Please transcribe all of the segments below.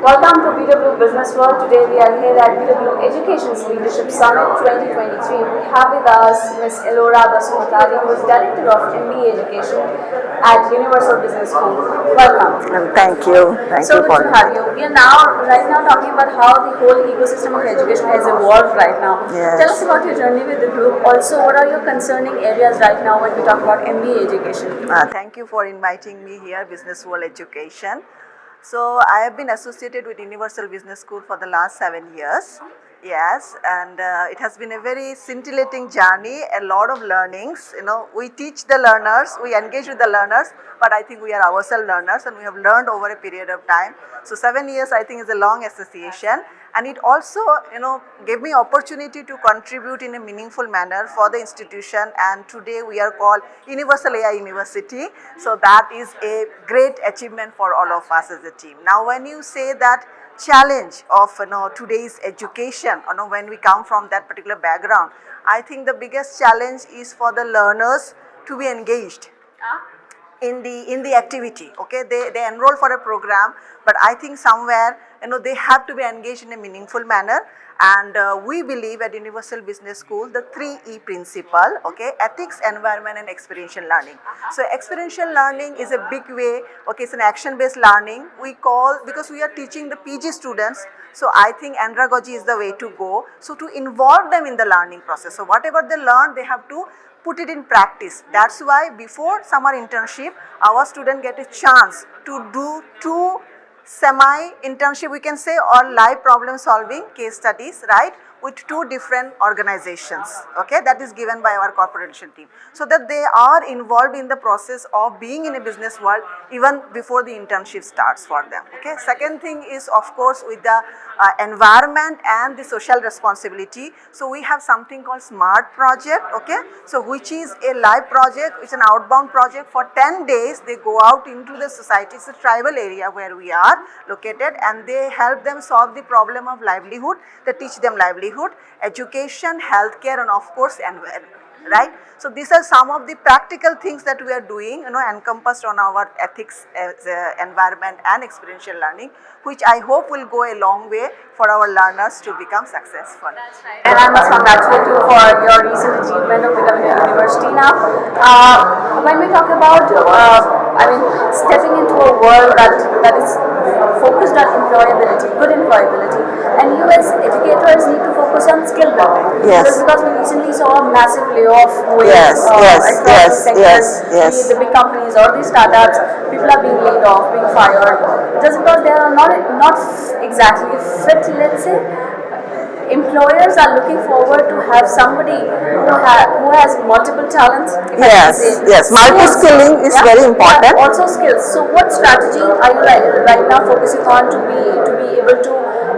Welcome to BW Businessworld. Today we are here at BW Education's Leadership Summit 2023. We have with us Ms. Elora Basumatary, who is Director of MBA Education at Universal Business School. Welcome. Thank you. So good to have you. We are right now talking about how the whole ecosystem of education has evolved right now. Yes. Tell us about your journey with the group. Also, what are your concerning areas right now when we talk about MBA education? Thank you for inviting me here, Business World Education. So I have been associated with Universal Business School for the last 7 years. Yes, and it has been a very scintillating journey, a lot of learnings. We teach the learners, we engage with the learners, but I think we are ourselves learners and we have learned over a period of time. So 7 years I think is a long association, and it also gave me opportunity to contribute in a meaningful manner for the institution, and today we are called Universal AI University. So that is a great achievement for all of us as a team. Now when you say that challenge of today's education, when we come from that particular background, I think the biggest challenge is for the learners to be engaged in the activity. Okay, they enroll for a program, but I think somewhere they have to be engaged in a meaningful manner. And we believe at Universal Business School the 3E principle, okay, ethics, environment and experiential learning. So experiential learning is a big way, okay, it's an action based learning we call, because we are teaching the PG students. So I think andragogy is the way to go, so to involve them in the learning process. So whatever they learn, they have to put it in practice. That's why before summer internship, our students get a chance to do 2 semi-internship, we can say, or live problem solving case studies, right, with 2 different organizations, okay, that is given by our corporation team, so that they are involved in the process of being in a business world even before the internship starts for them, okay. Second thing is, of course, with the environment and the social responsibility. So we have something called SMART project, okay, so which is a live project, it's an outbound project. For 10 days they go out into the society, it's a tribal area where we are located, and they help them solve the problem of livelihood. They teach them livelihood, education, healthcare, and of course environment, right. So these are some of the practical things that we are doing, encompassed on our ethics, environment and experiential learning, which I hope will go a long way for our learners to become successful. That's right. And I must congratulate you for your recent achievement of becoming a university now. When we talk about, stepping into a world that is focused on employability, good employability, and you as educators need to focus on skill building. Yes. Because we recently saw a massive layoff wave across the sectors, be it the big companies or the startups. People are being laid off, being fired, just because they are not exactly fit, let's say. Employers are looking forward to have somebody who has multiple talents. Yes. Multi-skilling is very important. Also skills. So what strategy are you right now focusing on to be able to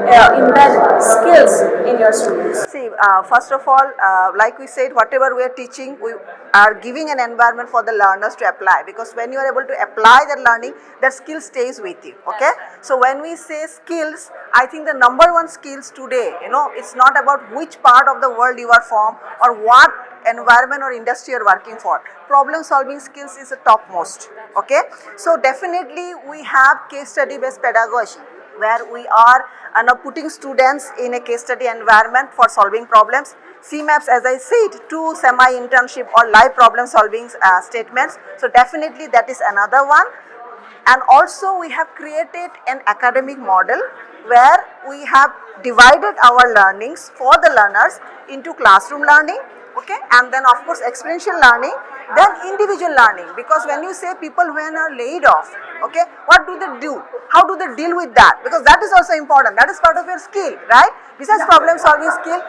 embed skills in your students? See, first of all, like we said, whatever we are teaching, we are giving an environment for the learners to apply, because when you are able to apply that learning, that skill stays with you, okay. So when we say skills, I think the number one skills today, it's not about which part of the world you are from or what environment or industry you are working for. Problem solving skills is the topmost, okay. So definitely we have case study based pedagogy, where we are putting students in a case study environment for solving problems. CMAPs, as I said, 2 semi-internship or live problem solving statements. So definitely that is another one. And also we have created an academic model where we have divided our learnings for the learners into classroom learning, okay, and then of course experiential learning, then individual learning. Because when you say people when are laid off, okay, what do they do? How do they deal with that? Because that is also important. That is part of your skill, right? Besides problem solving skill,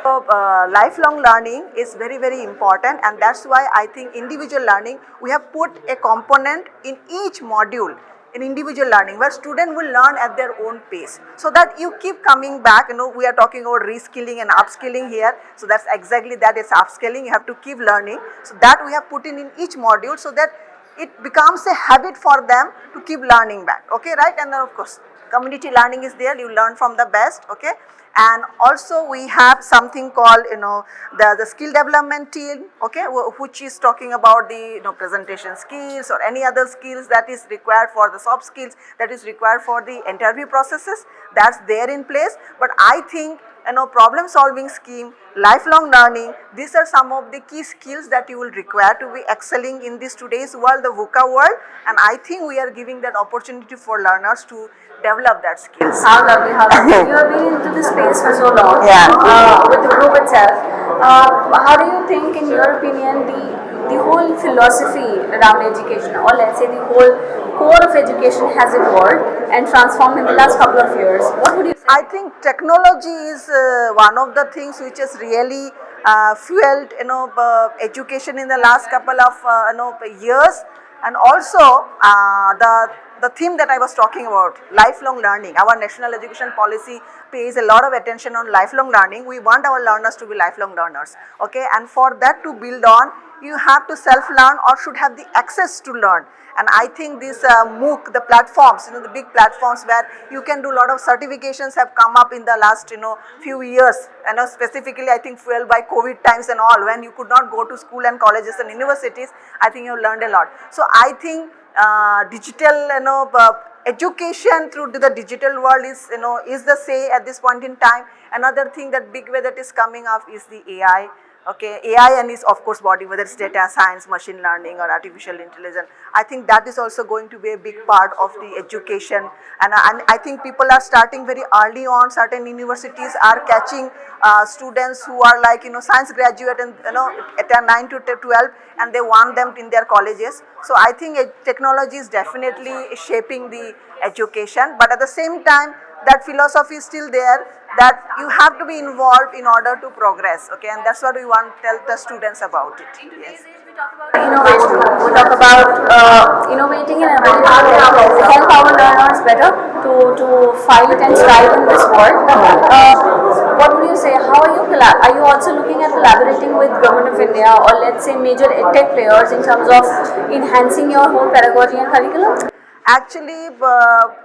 lifelong learning is very, very important, and that's why I think individual learning, we have put a component in each module in individual learning, where student will learn at their own pace, so that you keep coming back. We are talking about reskilling and upskilling here, so that's exactly that, is upskilling. You have to keep learning, so that we have put in each module, so that it becomes a habit for them to keep learning back, okay, right. And then of course community learning is there, you learn from the best, okay. And also we have something called, the skill development team, okay, which is talking about the, presentation skills or any other skills that is required for the soft skills, that is required for the interview processes, that's there in place. But I think, problem solving scheme, lifelong learning, these are some of the key skills that you will require to be excelling in this today's world, the VUCA world, and I think we are giving that opportunity for learners to develop that skills. How lovely, how lovely. You have been into this space for so long, with the group itself. How do you think, in your opinion, the whole philosophy around education, or let's say the whole core of education, has evolved and transformed in the last couple of years? What would you say? I think technology is one of the things which has really fueled, education in the last couple of years, and also the theme that I was talking about, lifelong learning. Our national education policy pays a lot of attention on lifelong learning. We want our learners to be lifelong learners, okay, and for that to build on, you have to self-learn or should have the access to learn. And I think this MOOC, the platforms, the big platforms where you can do a lot of certifications have come up in the last, few years. Specifically, I think fueled by COVID times and all, when you could not go to school and colleges and universities, I think you learned a lot. So I think digital, education through the digital world is, is the say at this point in time. Another thing, that big way that is coming up is the AI. Okay, AI and its of course body, whether it's data science, machine learning or artificial intelligence. I think that is also going to be a big part of the education, and I think people are starting very early on. Certain universities are catching students who are like, science graduate and, at 9 to 12, and they want them in their colleges. So I think technology is definitely shaping the education, but at the same time, that philosophy is still there, that you have to be involved in order to progress, okay, and that's what we want to tell the students about it. Yes. We talk about innovation. We talk about innovating in a way to help our learners better to fight and strive in this world. What would you say? How are you? Are you also looking at collaborating with Government of India, or let's say major edtech players, in terms of enhancing your whole pedagogy and curriculum? Actually,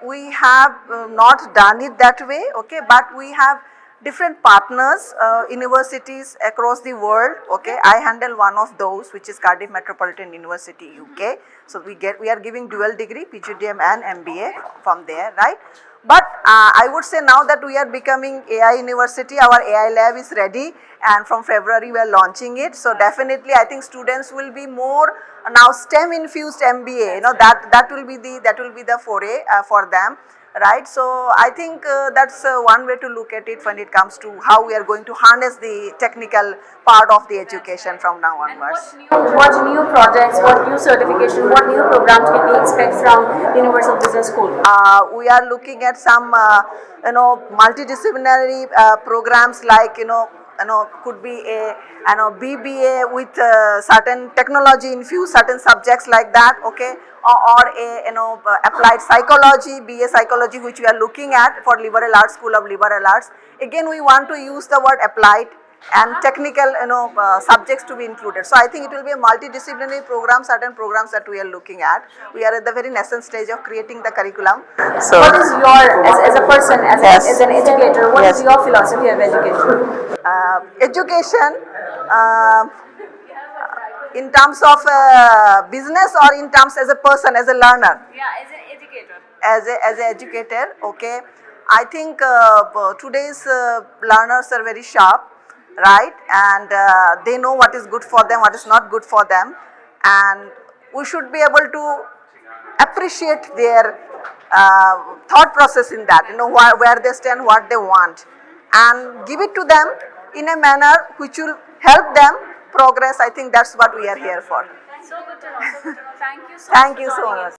we have not done it that way, okay, but we have different partners, universities across the world, okay. I handle one of those, which is Cardiff Metropolitan University, UK. So we are giving dual degree, PGDM and MBA from there, right? But I would say now that we are becoming AI university, our AI lab is ready, and from February we are launching it. So definitely I think students will be more now STEM infused MBA, that will be the foray for them, right? So I think that's one way to look at it when it comes to how we are going to harness the technical part of the education from now onwards. What new projects, what new certification, what new programs can we expect from Universal Business School? We are looking at some multidisciplinary programs, like could be a BBA with certain technology infused certain subjects like that, okay, or a applied psychology, BA psychology, which we are looking at for liberal arts, School of Liberal Arts. Again, we want to use the word applied and technical subjects to be included. So I think it will be a multidisciplinary program, certain programs that we are looking at. We are at the very nascent stage of creating the curriculum. So what is your, as a person, as an educator, what is your philosophy of education? Education in terms of business, or in terms as a person, as a learner? Yeah, as an educator. As an educator, okay. I think today's learners are very sharp, right, and they know what is good for them, what is not good for them, and we should be able to appreciate their thought process in that, where they stand, what they want, and give it to them in a manner which will help them progress. I think that's what we are here for. So good to know. Thank you so much. Thank you so much.